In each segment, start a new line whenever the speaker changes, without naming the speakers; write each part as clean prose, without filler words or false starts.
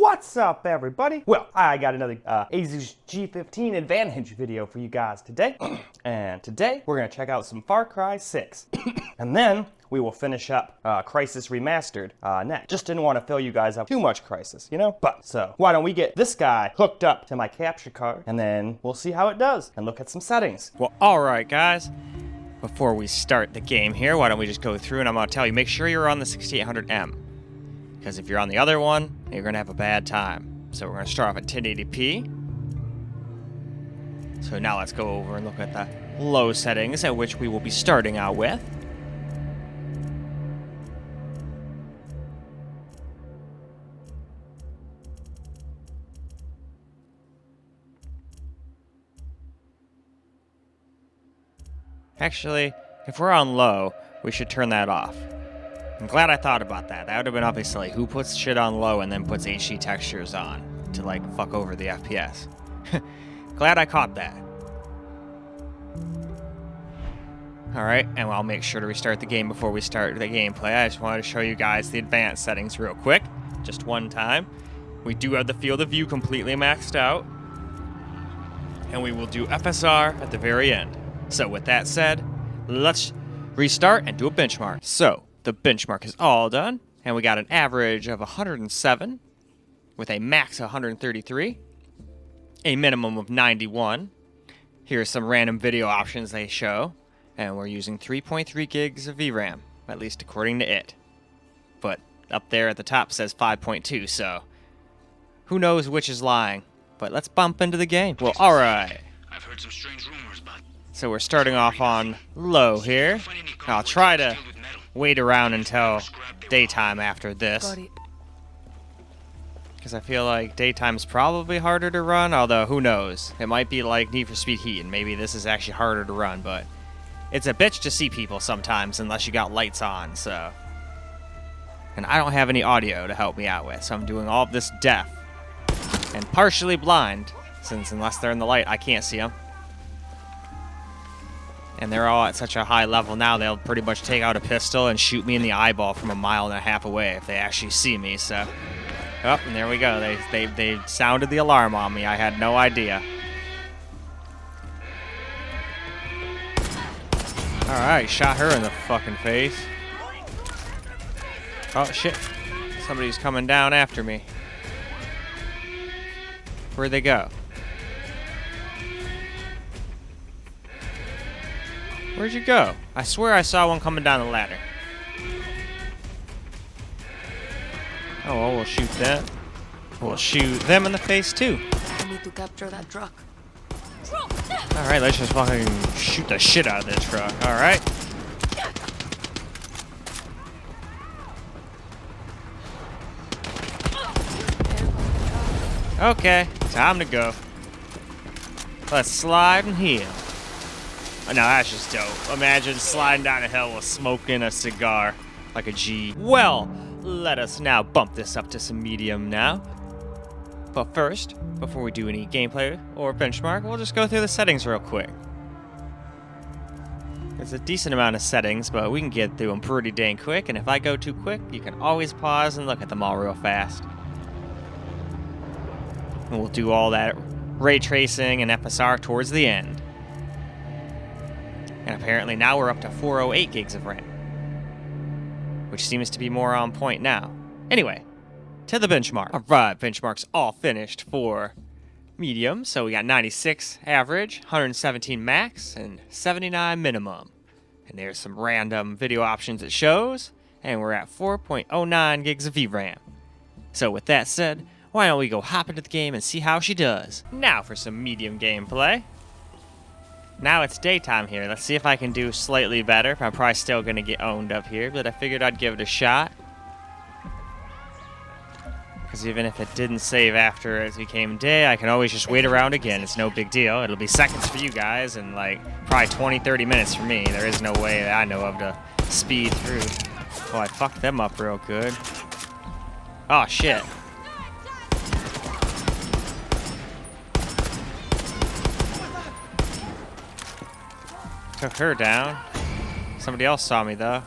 What's up, everybody? Well, I got another Asus G15 Advantage video for you guys today. And today, we're going to check out some Far Cry 6. And then, we will finish up Crysis Remastered next. Just didn't want to fill you guys up too much Crysis, you know? But, so, why don't we get this guy hooked up to my capture card, and then we'll see how it does, and look at some settings.
Well, alright guys. Before we start the game here, why don't we just go through and I'm going to tell you, make sure you're on the 6800M. Because if you're on the other one, you're going to have a bad time. So we're going to start off at 1080p. So now let's go over and look at the low settings at which we will be starting out with. Actually, if we're on low, we should turn that off. I'm glad I thought about that. That would have been obviously who puts shit on low and then puts HD textures on to like fuck over the FPS. Glad I caught that. Alright, and I'll make sure to restart the game before we start the gameplay. I just wanted to show you guys the advanced settings real quick. Just one time. We do have the field of view completely maxed out. And we will do FSR at the very end. So with that said, let's restart and do a benchmark. So, the benchmark is all done, and we got an average of 107, with a max of 133, a minimum of 91. Here's some random video options they show, and we're using 3.3 gigs of VRAM, at least according to it. But up there at the top says 5.2, so who knows which is lying. But let's bump into the game. Well, alright.
I've heard some strange rumors, but
So we're starting off on low here. I'll try to wait around until daytime after this, because I feel like daytime's probably harder to run, although who knows. It might be like Need for Speed Heat, and maybe this is actually harder to run, but it's a bitch to see people sometimes unless you got lights on, so. And I don't have any audio to help me out with, so I'm doing all of this deaf and partially blind, since unless they're in the light, I can't see them. And they're all at such a high level now, they'll pretty much take out a pistol and shoot me in the eyeball from 1.5 miles away if they actually see me, so. Oh, and there we go. They sounded the alarm on me. I had no idea. Alright, shot her in the fucking face. Oh, shit. Somebody's coming down after me. Where'd they go? Where'd you go? I swear I saw one coming down the ladder. Oh, well, we'll shoot that. We'll shoot them in the face, too.
I need to capture that truck.
Alright, let's just fucking shoot the shit out of this truck. Alright. Okay, time to go. Let's slide and heal. Oh, no, that's just dope. Imagine sliding down a hill with smoking a cigar like a G. Well, let us now bump this up to some medium now. But first, before we do any gameplay or benchmark, we'll just go through the settings real quick. There's a decent amount of settings, but we can get through them pretty dang quick, and if I go too quick, you can always pause and look at them all real fast. And we'll do all that ray tracing and FSR towards the end. And apparently now we're up to 408 gigs of RAM, which seems to be more on point now. Anyway, to the benchmark. Alright, benchmark's all finished for medium. So we got 96 average, 117 max, and 79 minimum. And there's some random video options it shows, and we're at 4.09 gigs of VRAM. So with that said, why don't we go hop into the game and see how she does. Now for some medium gameplay. Now it's daytime here. Let's see if I can do slightly better. I'm probably still going to get owned up here, but I figured I'd give it a shot. Because even if it didn't save after it became day, I can always just wait around again. It's no big deal. It'll be seconds for you guys and like probably 20, 30 minutes for me. There is no way that I know of to speed through. Oh, I fucked them up real good. Oh, shit. Took her down. Somebody else saw me, though.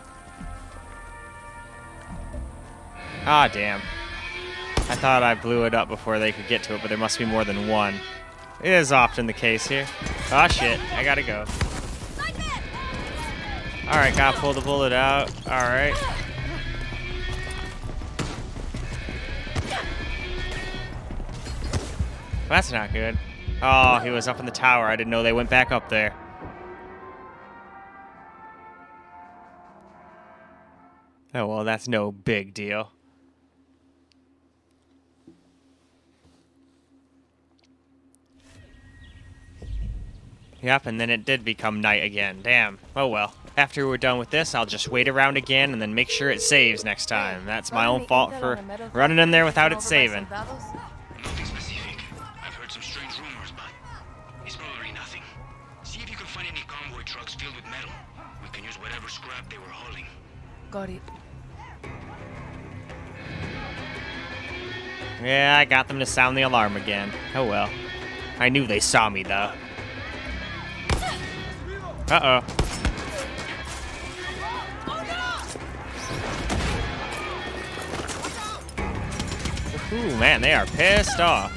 Ah, damn. I thought I blew it up before they could get to it, but there must be more than one. It is often the case here. Oh shit, I gotta go. Alright, gotta pull the bullet out. Alright. That's not good. Oh, he was up in the tower. I didn't know they went back up there. Oh, well, that's no big deal. Yep, and then it did become night again. Damn. Oh, well. After we're done with this, I'll just wait around again and then make sure it saves next time. That's my own fault for running in there without it saving.
Nothing specific. I've heard some strange rumors, but it's probably nothing. See if you can find any convoy trucks filled with metal. We can use whatever scrap they were hauling.
Got it.
Yeah, I got them to sound the alarm again. Oh, well. I knew they saw me, though. Uh-oh. Ooh, man, they are pissed off.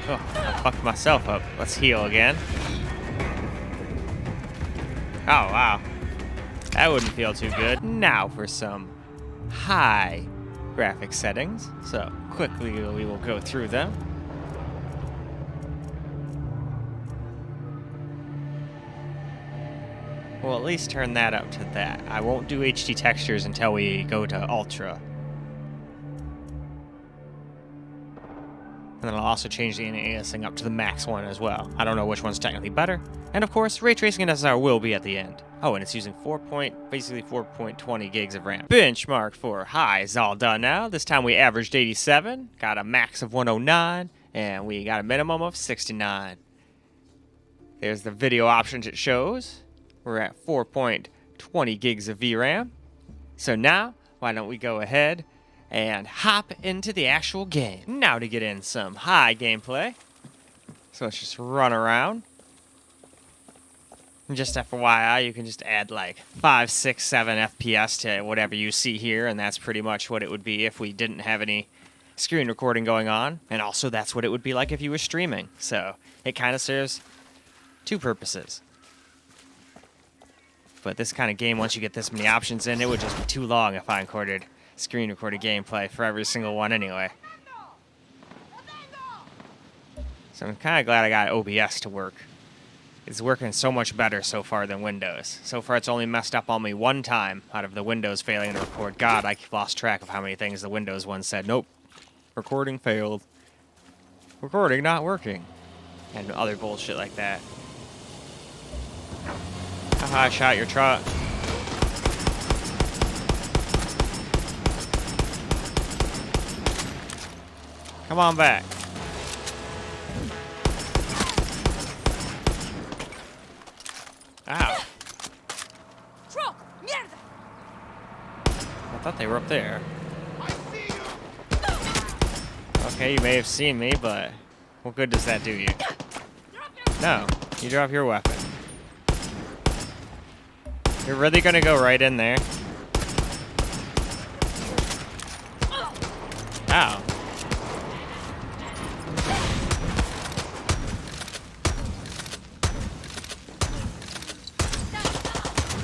Oh, I fucked myself up. Let's heal again. Oh, wow. That wouldn't feel too good. Now for some high graphic settings. So, quickly we will go through them. We'll at least turn that up to that. I won't do HD textures until we go to Ultra. And then I'll also change the aliasing up to the max one as well. I don't know which one's technically better. And of course, ray tracing and SSR will be at the end. Oh, and it's using basically 4.20 gigs of RAM. Benchmark for high is all done now. This time we averaged 87, got a max of 109, and we got a minimum of 69. There's the video options it shows. We're at 4.20 gigs of VRAM. So now, why don't we go ahead and hop into the actual game. Now to get in some high gameplay. So let's just run around. And just FYI, you can just add like 5, 6, 7 FPS to whatever you see here, and that's pretty much what it would be if we didn't have any screen recording going on. And also that's what it would be like if you were streaming. So it kind of serves two purposes. But this kind of game, once you get this many options in, it would just be too long if I screen recorded gameplay for every single one anyway. So I'm kind of glad I got OBS to work. It's working so much better so far than Windows. So far it's only messed up on me one time out of the Windows failing to record. God, I lost track of how many things the Windows one said. Nope. Recording failed. Recording not working. And other bullshit like that. Haha, I shot your truck. Come on back. Ow. I thought they were up there. Okay, you may have seen me, but what good does that do you? No, you drop your weapon. You're really gonna go right in there? Ow.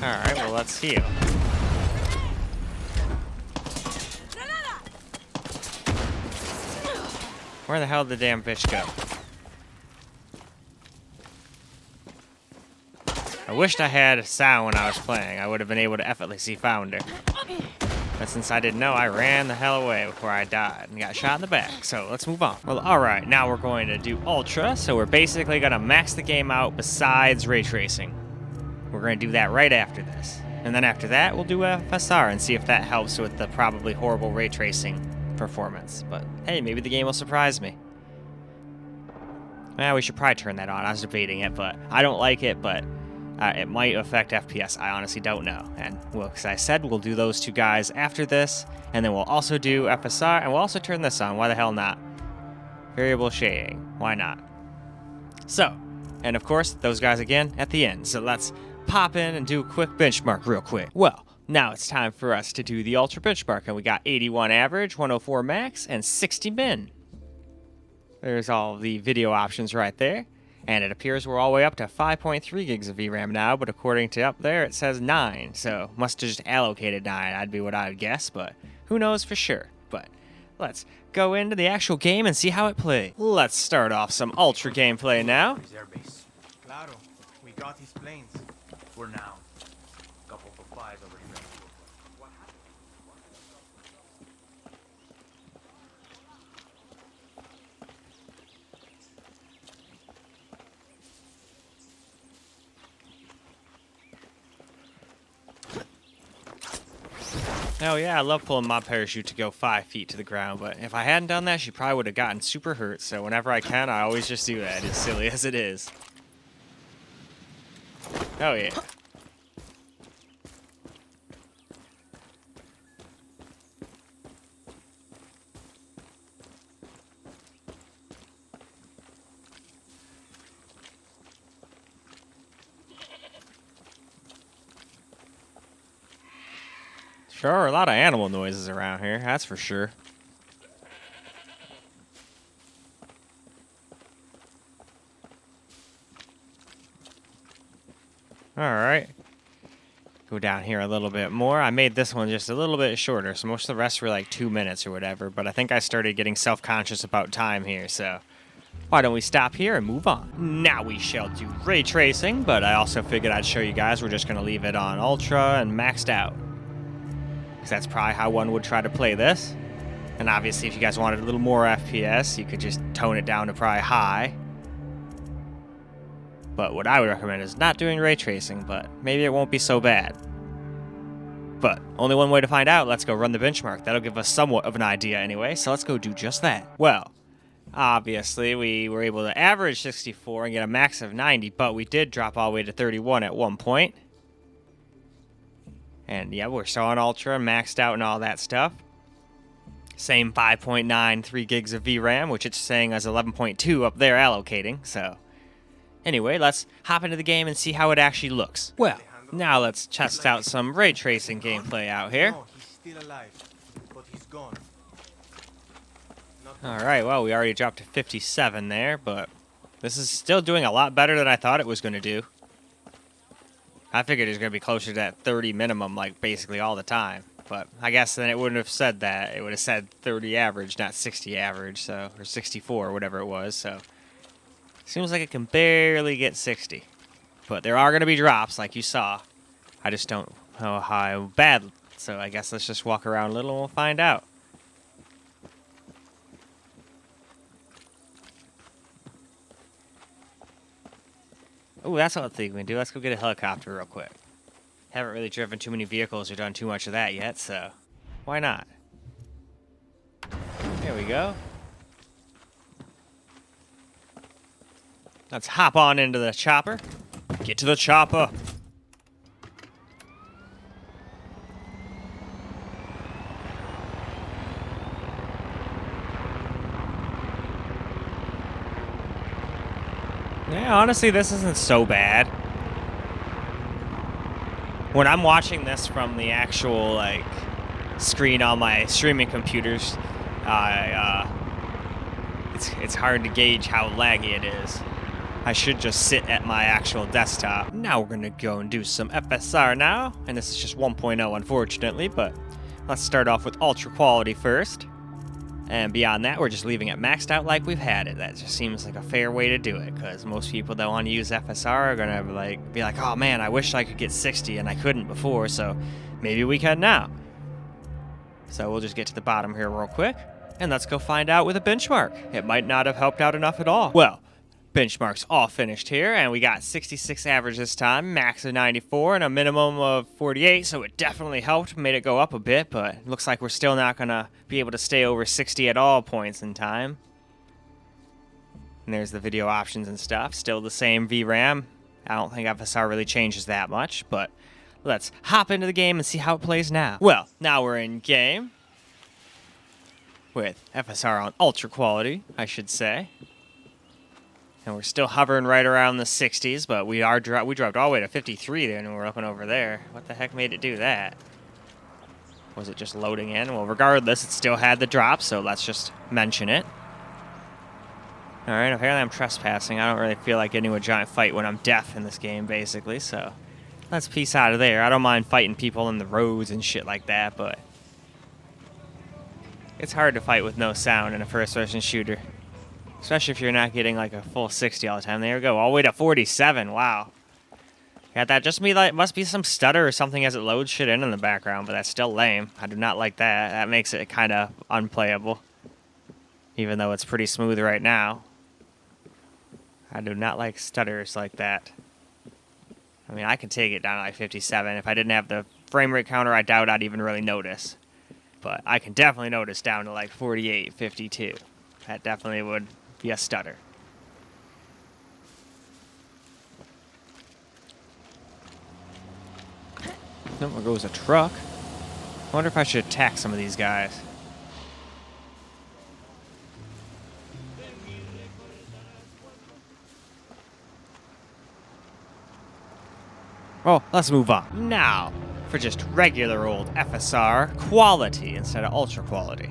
Alright, well, let's heal. Where the hell did the damn bitch go? I wished I had sound when I was playing. I would have been able to effortlessly found her. But since I didn't know, I ran the hell away before I died and got shot in the back. So let's move on. Well, alright, now we're going to do Ultra. So we're basically going to max the game out besides ray tracing. We're going to do that right after this. And then after that, we'll do FSR and see if that helps with the probably horrible ray tracing performance. But hey, maybe the game will surprise me. Well, we should probably turn that on. I was debating it, but I don't like it, but it might affect FPS. I honestly don't know. And well, as I said, we'll do those two guys after this, and then we'll also do FSR, and we'll also turn this on. Why the hell not? Variable shading. Why not? So, and of course, those guys again at the end. So let's pop in and do a quick benchmark real quick. Well, Now it's time for us to do the Ultra Benchmark, and we got 81 average, 104 max, and 60 min. There's all the video options right there, and it appears we're all the way up to 5.3 gigs of VRAM now, but according to up there it says 9, so must have just allocated 9, that'd be what I would guess, but who knows for sure. But let's go into the actual game and see how it plays. Let's start off some Ultra gameplay now.
Reserve base. Claro, we got his planes. For now. Couple for 5 over here.
Oh yeah, I love pulling my parachute to go 5 feet to the ground, but if I hadn't done that, she probably would have gotten super hurt, so whenever I can, I always just do that, as silly as it is. Oh yeah. There are a lot of animal noises around here, that's for sure. Alright. Go down here a little bit more. I made this one just a little bit shorter, so most of the rest were like 2 minutes or whatever, but I think I started getting self-conscious about time here, so why don't we stop here and move on? Now we shall do ray tracing, but I also figured I'd show you guys we're just going to leave it on ultra and maxed out. Because that's probably how one would try to play this. And obviously if you guys wanted a little more FPS, you could just tone it down to probably high. But what I would recommend is not doing ray tracing, but maybe it won't be so bad. But only one way to find out, let's go run the benchmark. That'll give us somewhat of an idea anyway, so let's go do just that. Well, obviously we were able to average 64 and get a max of 90, but we did drop all the way to 31 at one point. And yeah, we're still on ultra, maxed out and all that stuff. Same 5.93 gigs of VRAM, which it's saying as 11.2 up there allocating, so anyway, let's hop into the game and see how it actually looks. Well, now let's test out some ray tracing gameplay out here.
No, he's still alive, but he's gone.
Alright, well, we already dropped to 57 there, but this is still doing a lot better than I thought it was going to do. I figured it was going to be closer to that 30 minimum, like, basically all the time. But I guess then it wouldn't have said that. It would have said 30 average, not 60 average, so, or 64, whatever it was, so. Seems like it can barely get 60. But there are going to be drops, like you saw. I just don't know how bad, so I guess let's just walk around a little and we'll find out. Oh, that's what I think we can do. Let's go get a helicopter real quick. Haven't really driven too many vehicles or done too much of that yet, so why not? There we go. Let's hop on into the chopper. Get to the chopper. Yeah, honestly, this isn't so bad. When I'm watching this from the actual, like, screen on my streaming computers, it's hard to gauge how laggy it is. I should just sit at my actual desktop. Now we're gonna go and do some FSR now, and this is just 1.0 unfortunately, but let's start off with ultra quality first. And beyond that, we're just leaving it maxed out like we've had it. That just seems like a fair way to do it, because most people that want to use FSR are gonna be like, oh man, I wish I could get 60 and I couldn't before, so maybe we can now. So we'll just get to the bottom here real quick, and let's go find out with a benchmark. It might not have helped out enough at all. Well, benchmark's all finished here, and we got 66 average this time, max of 94, and a minimum of 48, so it definitely helped, made it go up a bit, but it looks like we're still not going to be able to stay over 60 at all points in time. And there's the video options and stuff, still the same VRAM. I don't think FSR really changes that much, but let's hop into the game and see how it plays now. Well, now we're in game with FSR on ultra quality, I should say. And we're still hovering right around the 60s, but we dropped all the way to 53 there, and we're up and over there. What the heck made it do that? Was it just loading in? Well, regardless, it still had the drop, so let's just mention it. Alright, apparently I'm trespassing. I don't really feel like getting into a giant fight when I'm deaf in this game, basically, so let's peace out of there. I don't mind fighting people in the roads and shit like that, but it's hard to fight with no sound in a first-person shooter. Especially if you're not getting like a full 60 all the time. There we go, all the way to 47, wow. Yeah, that just must be some stutter or something as it loads shit in the background, but that's still lame. I do not like that. That makes it kind of unplayable. Even though it's pretty smooth right now. I do not like stutters like that. I mean, I can take it down to like 57. If I didn't have the frame rate counter, I doubt I'd even really notice. But I can definitely notice down to like 48, 52. That definitely would be a stutter. Oh, there goes a truck. I wonder if I should attack some of these guys. Well, let's move on. Now, for just regular old FSR quality instead of ultra quality.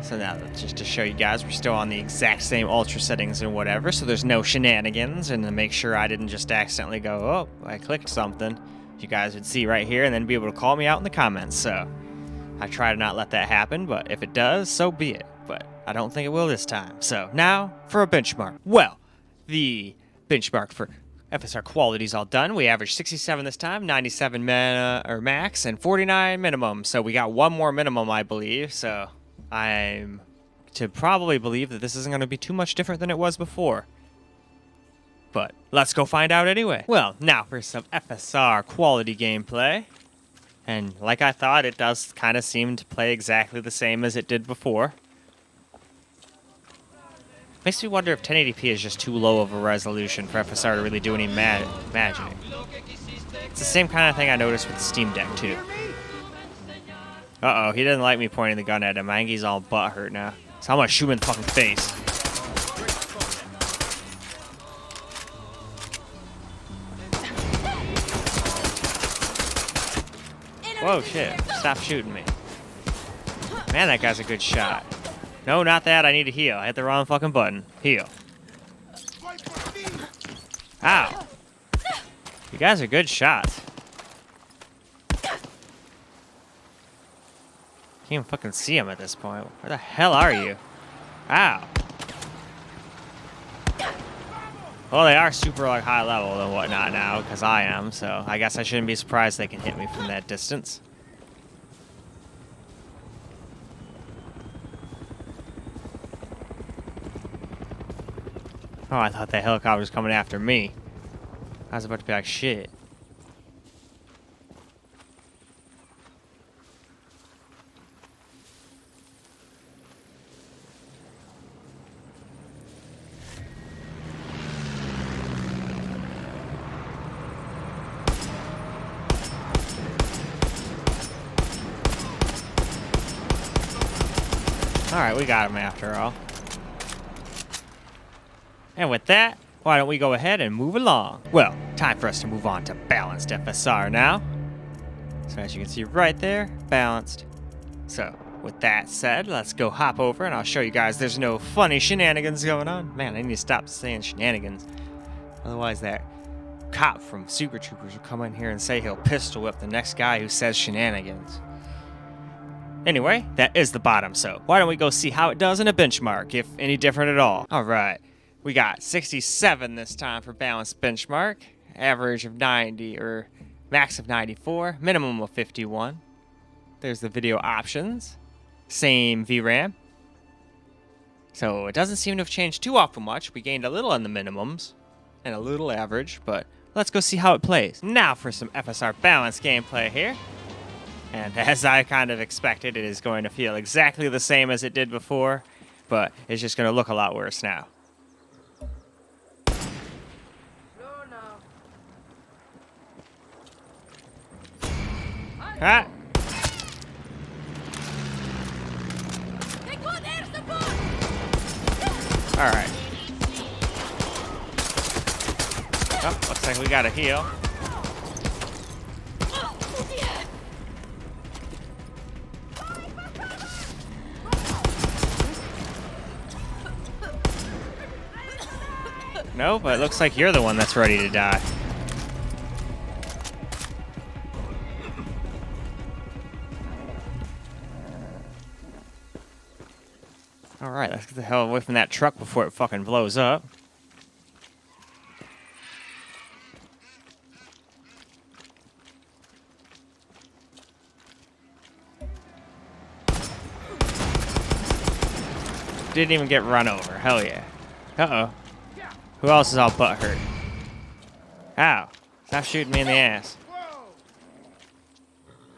So now, just to show you guys, we're still on the exact same ultra settings and whatever, so there's no shenanigans, and to make sure I didn't just accidentally go, oh, I clicked something, you guys would see right here and then be able to call me out in the comments, so I try to not let that happen, but if it does, so be it. But I don't think it will this time. So now, for a benchmark. Well, the benchmark for FSR quality is all done. We averaged 67 this time, 97 max, and 49 minimum, so we got one more minimum, I believe, so I'm to probably believe that this isn't going to be too much different than it was before. But let's go find out anyway. Well, now for some FSR quality gameplay. And like I thought, it does kind of seem to play exactly the same as it did before. Makes me wonder if 1080p is just too low of a resolution for FSR to really do any magic. It's the same kind of thing I noticed with the Steam Deck too. Uh-oh, he doesn't like me pointing the gun at him. I think he's all butthurt now. So I'm gonna shoot him in the fucking face. Whoa, shit. Stop shooting me. Man, that guy's a good shot. No, not that. I need to heal. I hit the wrong fucking button. Heal. Ow. You guys are good shots. Can't even fucking see him at this point. Where the hell are you? Ow. Well, they are super like high level and whatnot now, because I am, so I guess I shouldn't be surprised they can hit me from that distance. Oh, I thought that helicopter was coming after me. I was about to be like, shit. Alright, we got him after all. And with that, why don't we go ahead and move along? Well, time for us to move on to Balanced FSR now. So as you can see right there, Balanced. So, with that said, let's go hop over and I'll show you guys there's no funny shenanigans going on. Man, I need to stop saying shenanigans. Otherwise that cop from Super Troopers will come in here and say he'll pistol whip the next guy who says shenanigans. Anyway, that is the bottom, so why don't we go see how it does in a benchmark, if any different at all. Alright, we got 67 this time for Balanced Benchmark, average of 90, or max of 94, minimum of 51. There's the video options, same VRAM. So it doesn't seem to have changed too awful much. We gained a little on the minimums, and a little average, but let's go see how it plays. Now for some FSR Balanced gameplay here. And as I kind of expected, it is going to feel exactly the same as it did before, but it's just going to look a lot worse now. Ah. Alright. Oh, looks like we got a heal. No, but it looks like you're the one that's ready to die. Alright, let's get the hell away from that truck before it fucking blows up. Didn't even get run over. Hell yeah. Uh-oh. Who else is all butthurt? Ow. Stop shooting me in the ass.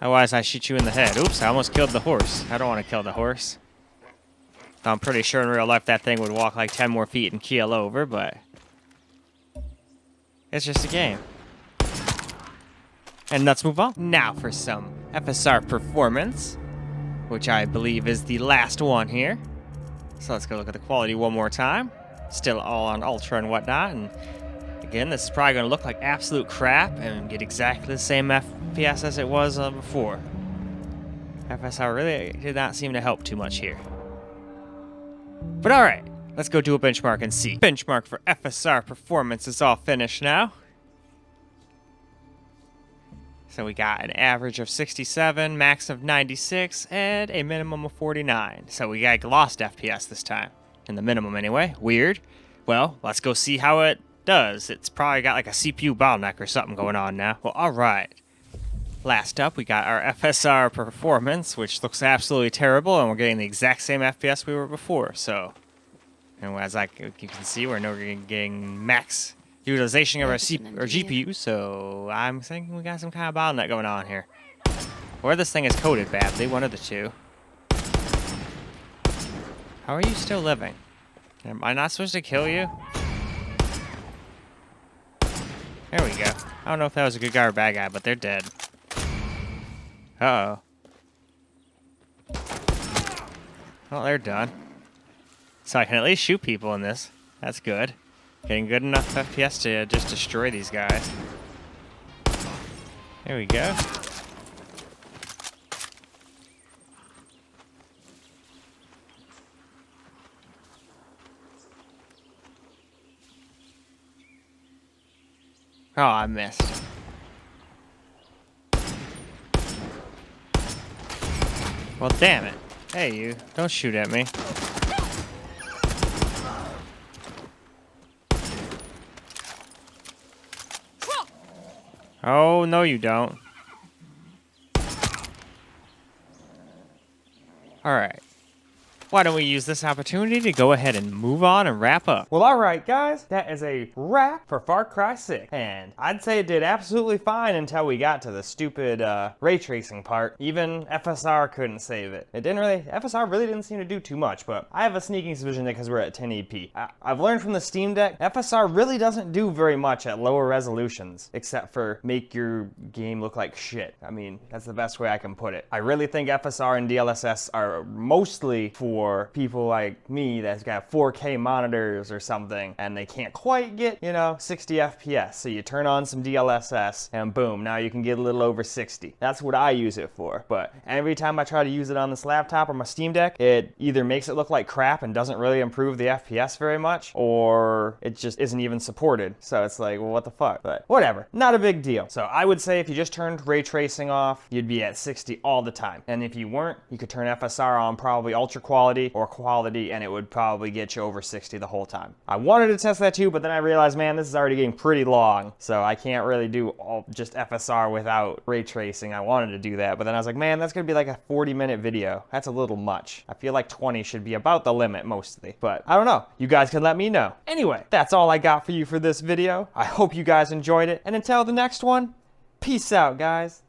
Otherwise, I shoot you in the head. Oops, I almost killed the horse. I don't want to kill the horse. I'm pretty sure in real life that thing would walk like 10 more feet and keel over, but it's just a game. And let's move on. Now for some FSR Performance, which I believe is the last one here. So let's go look at the quality one more time. Still all on Ultra and whatnot, and again, this is probably going to look like absolute crap and get exactly the same FPS as it was before. FSR really did not seem to help too much here. But alright, let's go do a benchmark and see. Benchmark for FSR Performance is all finished now. So we got an average of 67, max of 96, and a minimum of 49. So we got lost FPS this time. In the minimum anyway. Weird. Well, let's go see how it does. It's probably got like a CPU bottleneck or something going on now. Well, alright. Last up, we got our FSR Performance, which looks absolutely terrible, and we're getting the exact same FPS we were before. So, and as you can see, we're now getting max utilization of our GPU, so I'm thinking we got some kind of bottleneck going on here. Or this thing is coded badly, one of the two. How are you still living? Am I not supposed to kill you? There we go. I don't know if that was a good guy or a bad guy, but they're dead. Uh-oh. Well, they're done. So I can at least shoot people in this. That's good. Getting good enough FPS to just destroy these guys. There we go. Oh, I missed. Well, damn it. Hey, you. Don't shoot at me. Oh, no you don't. Alright. Why don't we use this opportunity to go ahead and move on and wrap up?
Well, alright guys, that is a wrap for Far Cry 6. And I'd say it did absolutely fine until we got to the stupid ray tracing part. Even FSR couldn't save it. FSR really didn't seem to do too much, but I have a sneaking suspicion that because we're at 1080p. I've learned from the Steam Deck, FSR really doesn't do very much at lower resolutions, except for make your game look like shit. I mean, that's the best way I can put it. I really think FSR and DLSS are mostly for people like me that's got 4K monitors or something and they can't quite get, 60 FPS. So you turn on some DLSS and boom, now you can get a little over 60. That's what I use it for. But every time I try to use it on this laptop or my Steam Deck, it either makes it look like crap and doesn't really improve the FPS very much, or it just isn't even supported. So it's like, well, what the fuck? But whatever, not a big deal. So I would say if you just turned ray tracing off, you'd be at 60 all the time. And if you weren't, you could turn FSR on probably ultra quality or quality and it would probably get you over 60 the whole time. I wanted to test that too, but then I realized, man, this is already getting pretty long, so I can't really do just FSR without ray tracing. I wanted to do that, but then I was like, man, that's gonna be like a 40-minute video. That's a little much. I feel like 20 should be about the limit mostly, but I don't know. You guys can let me know. Anyway, that's all I got for you for this video. I hope you guys enjoyed it, and until the next one, peace out, guys.